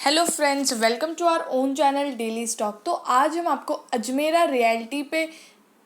Hello friends, welcome to our own channel daily stock. तो आज हम आपको अजमेरा रियल्टी पे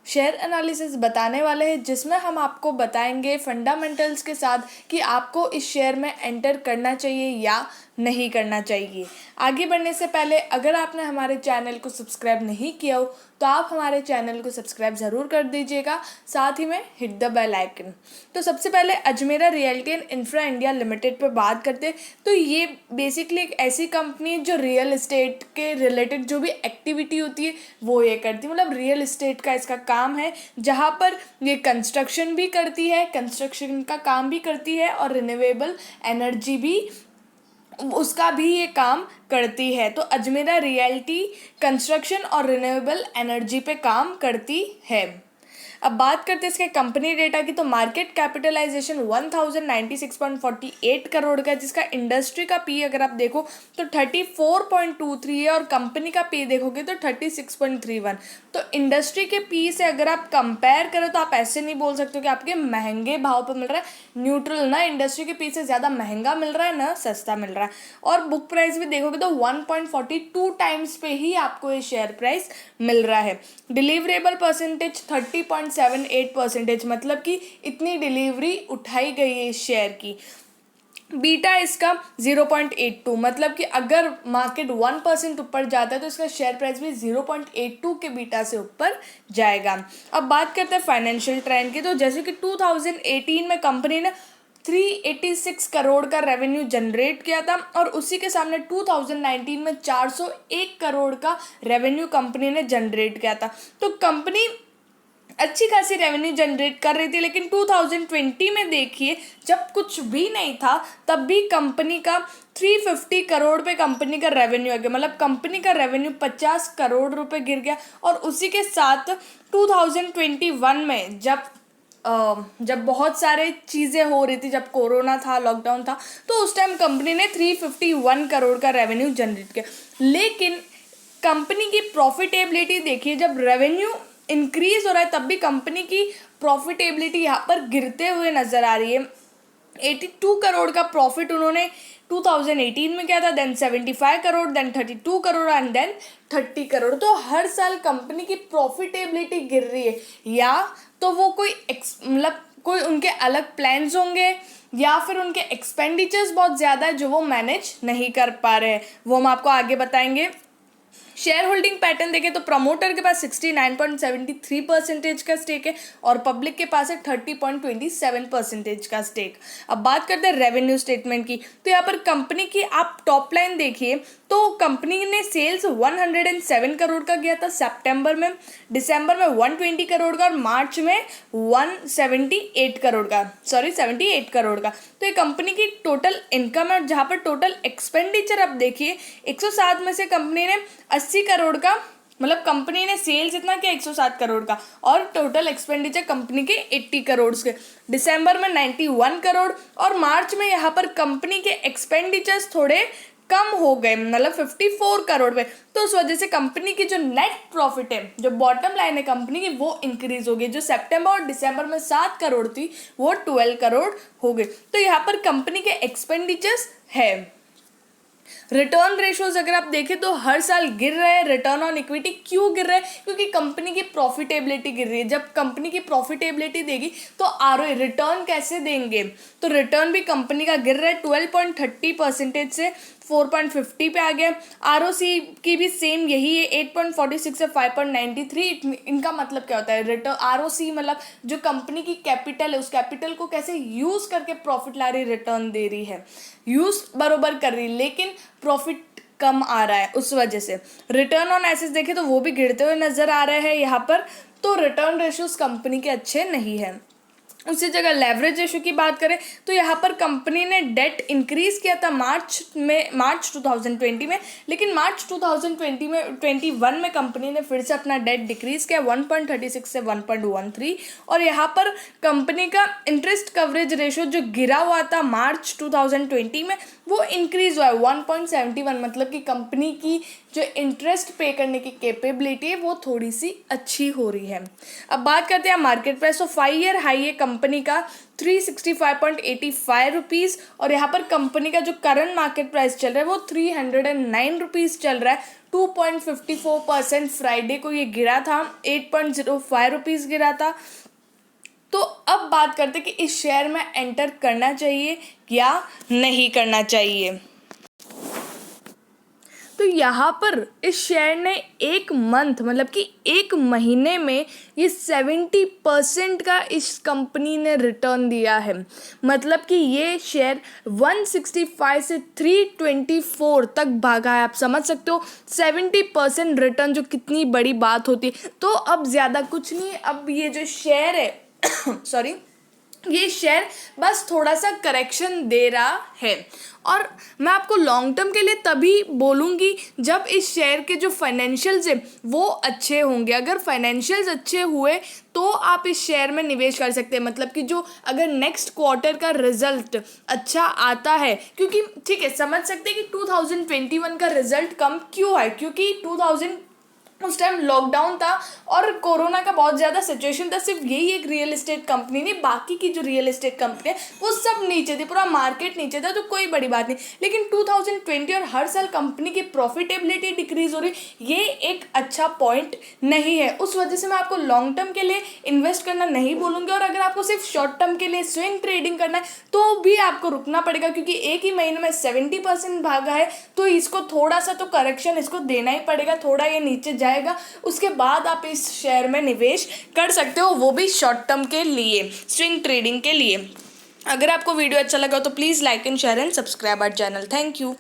शेयर एनालिसिस बताने वाले हैं, जिसमें हम आपको बताएंगे फंडामेंटल्स के साथ कि आपको इस शेयर में एंटर करना चाहिए या नहीं करना चाहिए। आगे बढ़ने से पहले अगर आपने हमारे चैनल को सब्सक्राइब नहीं किया हो तो आप हमारे चैनल को सब्सक्राइब ज़रूर कर दीजिएगा, साथ ही में हिट द बेल आइकन। तो सबसे पहले Ajmera realty and infra India limited पर बात करते हैं। तो ये बेसिकली एक ऐसी कंपनी है जो रियल इस्टेट के रिलेटेड जो भी एक्टिविटी होती है वो ये करती है। मतलब रियल इस्टेट का इसका काम है, जहाँ पर ये कंस्ट्रक्शन भी करती है, कंस्ट्रक्शन का काम भी करती है और रिन्यूएबल एनर्जी भी उसका भी ये काम करती है। तो अजमेरा रियल्टी कंस्ट्रक्शन और रिन्यूएबल एनर्जी पे काम करती है। अब बात करते हैं इसके कंपनी डेटा की। तो मार्केट कैपिटलाइजेशन 1096.48 करोड़ का, जिसका इंडस्ट्री का पी अगर आप देखो तो 34.23 है और कंपनी का पी देखोगे तो 36.31। तो इंडस्ट्री के पी से अगर आप कंपेयर करो तो आप ऐसे नहीं बोल सकते कि आपके महंगे भाव पर मिल रहा है। न्यूट्रल, ना इंडस्ट्री के पी से ज़्यादा महंगा मिल रहा है ना सस्ता मिल रहा है। और बुक प्राइस भी देखोगे तो 1.42 टाइम्स पे ही आपको ये शेयर प्राइस मिल रहा है। डिलीवरेबल परसेंटेज 30.78%, मतलब कि इतनी डिलीवरी उठाई गई है इस शेयर की। बीटा इसका 0.82, मतलब कि अगर मार्केट 1% ऊपर जाता है तो इसका शेयर प्राइस भी 0.82 के बीटा से ऊपर जाएगा। अब बात करते हैं फाइनेंशियल ट्रेंड की। तो जैसे कि 2018 में कंपनी ने 386 करोड़ का रेवेन्यू जनरेट किया था और उसी के सामने 2019 में 401 करोड़ का रेवेन्यू कंपनी ने जनरेट किया था। तो कंपनी अच्छी खासी रेवेन्यू जनरेट कर रही थी, लेकिन 2020 में देखिए जब कुछ भी नहीं था तब भी कंपनी का 350 करोड़ पे कंपनी का रेवेन्यू आ गया। मतलब कंपनी का रेवेन्यू 50 करोड़ रुपए गिर गया। और उसी के साथ 2021 में जब बहुत सारे चीज़ें हो रही थी, जब कोरोना था, लॉकडाउन था, तो उस टाइम कंपनी ने 351 करोड़ का रेवेन्यू जनरेट किया। लेकिन कंपनी की प्रॉफिटेबिलिटी देखिए, जब रेवेन्यू इंक्रीज हो रहा है तब भी कंपनी की प्रॉफिटेबिलिटी यहाँ पर गिरते हुए नजर आ रही है। 82 करोड़ का प्रॉफिट उन्होंने 2018 में किया था, then 75 crore, then 32 crore and then 30 crore. तो हर साल कंपनी की प्रॉफिटेबिलिटी गिर रही है। या तो वो मतलब कोई उनके अलग प्लान्स होंगे या फिर उनके एक्सपेंडिचर्स बहुत ज़्यादा है जो वो मैनेज नहीं कर पा रहे हैं। वो हम आपको आगे बताएंगे। शेयर होल्डिंग पैटर्न देखें तो प्रमोटर के पास 69.73% का स्टेक है और पब्लिक के पास है 30.27% का स्टेक। अब बात करते हैं रेवेन्यू स्टेटमेंट की। तो यहाँ पर कंपनी की आप टॉप लाइन देखिए तो कंपनी ने सेल्स 107 करोड़ का किया था सितंबर में, दिसंबर में 120 करोड़ का और मार्च में 78 करोड़ का। तो ये कंपनी की टोटल इनकम है, जहाँ पर टोटल एक्सपेंडिचर आप देखिए 107 में से कंपनी ने 80 करोड़ का, मतलब कंपनी ने सेल्स इतना किया 107 करोड़ का और टोटल एक्सपेंडिचर कंपनी के 80 करोड़ के। दिसंबर में 91 करोड़ और मार्च में यहाँ पर कंपनी के एक्सपेंडिचर्स थोड़े कम हो गए, मतलब 54 करोड़ पे। तो उस वजह से कंपनी की जो नेट प्रॉफिट है, जो बॉटम लाइन है कंपनी की, वो इंक्रीज हो गई। जो सितंबर और दिसंबर में 7 करोड़ थी वो 12 करोड़ हो गई। तो यहाँ पर कंपनी के एक्सपेंडिचर्स है। रिटर्न रेशोज अगर आप देखें तो हर साल गिर रहे हैं। रिटर्न ऑन इक्विटी क्यों गिर रहा है? क्योंकि कंपनी की प्रॉफिटेबिलिटी गिर रही है। जब कंपनी की प्रॉफिटेबिलिटी देगी तो आरओए रिटर्न कैसे देंगे? तो रिटर्न भी कंपनी का गिर रहा है 12.30% से 4.50 पे आ गया। आरओसी की भी सेम यही है, 8.46 से 5.93। इनका मतलब क्या होता है? रिटर्न आरओसी मतलब जो कंपनी की कैपिटल है उस कैपिटल को कैसे यूज करके प्रॉफिट ला रही, रिटर्न दे रही है, यूज बरोबर कर रही, लेकिन प्रॉफिट कम आ रहा है। उस वजह से रिटर्न ऑन एसेट्स देखें तो वो भी गिरते हुए नजर आ रहे हैं यहाँ पर। तो रिटर्न रेशियोज कंपनी के अच्छे नहीं है। उसी जगह लेवरेज रेशो की बात करें तो यहाँ पर कंपनी ने डेट इंक्रीज किया था मार्च 2020 में, लेकिन मार्च 2021 में कंपनी ने फिर से अपना डेट डिक्रीज किया 1.36 से 1.13। और यहाँ पर कंपनी का इंटरेस्ट कवरेज रेशो जो गिरा हुआ था मार्च 2020 में वो इंक्रीज हुआ है 1.71, मतलब कि कंपनी की जो इंटरेस्ट पे करने की कैपेबिलिटी है वो थोड़ी सी अच्छी हो रही है। अब बात करते हैं मार्केट प्राइस। तो 5 ईयर हाई है कंपनी का 365.85 रुपीज़, और यहाँ पर कंपनी का जो करंट मार्केट प्राइस चल रहा है वो 309 रुपीज़ चल रहा है। 2.54% फ्राइडे को ये गिरा था, 8.05 रुपीज़ गिरा था। तो अब बात करते हैं कि इस शेयर में एंटर करना चाहिए या नहीं करना चाहिए। तो यहाँ पर इस शेयर ने एक मंथ मतलब कि एक महीने में ये 70% का इस कंपनी ने रिटर्न दिया है। मतलब कि ये शेयर 165 से 324 तक भागा है। आप समझ सकते हो 70% रिटर्न जो कितनी बड़ी बात होती है। तो अब ज़्यादा कुछ नहीं, अब ये जो शेयर है सॉरी, ये शेयर बस थोड़ा सा करेक्शन दे रहा है। और मैं आपको लॉन्ग टर्म के लिए तभी बोलूँगी जब इस शेयर के जो फाइनेंशियल्स है वो अच्छे होंगे। अगर फाइनेंशियल्स अच्छे हुए तो आप इस शेयर में निवेश कर सकते हैं। मतलब कि जो अगर नेक्स्ट क्वार्टर का रिजल्ट अच्छा आता है, क्योंकि ठीक है समझ सकते हैं कि 2021 का रिजल्ट कम क्यों है, क्योंकि उस टाइम लॉकडाउन था और कोरोना का बहुत ज़्यादा सिचुएशन था। सिर्फ यही एक रियल एस्टेट कंपनी नहीं, बाकी की जो रियल एस्टेट कंपनी है वो सब नीचे थी, पूरा मार्केट नीचे था, तो कोई बड़ी बात नहीं। लेकिन 2020 और हर साल कंपनी की प्रॉफिटेबिलिटी डिक्रीज हो रही, ये एक अच्छा पॉइंट नहीं है। उस वजह से मैं आपको लॉन्ग टर्म के लिए इन्वेस्ट करना नहीं बोलूँगी। और अगर आपको सिर्फ शॉर्ट टर्म के लिए स्विंग ट्रेडिंग करना है तो भी आपको रुकना पड़ेगा, क्योंकि एक ही महीने में 70% भागा है, तो इसको थोड़ा सा तो करेक्शन इसको देना ही पड़ेगा। थोड़ा ये नीचे जाएगा, उसके बाद आप इस शेयर में निवेश कर सकते हो, वो भी शॉर्ट टर्म के लिए, स्विंग ट्रेडिंग के लिए। अगर आपको वीडियो अच्छा लगा तो please like and share and subscribe our channel. Thank you.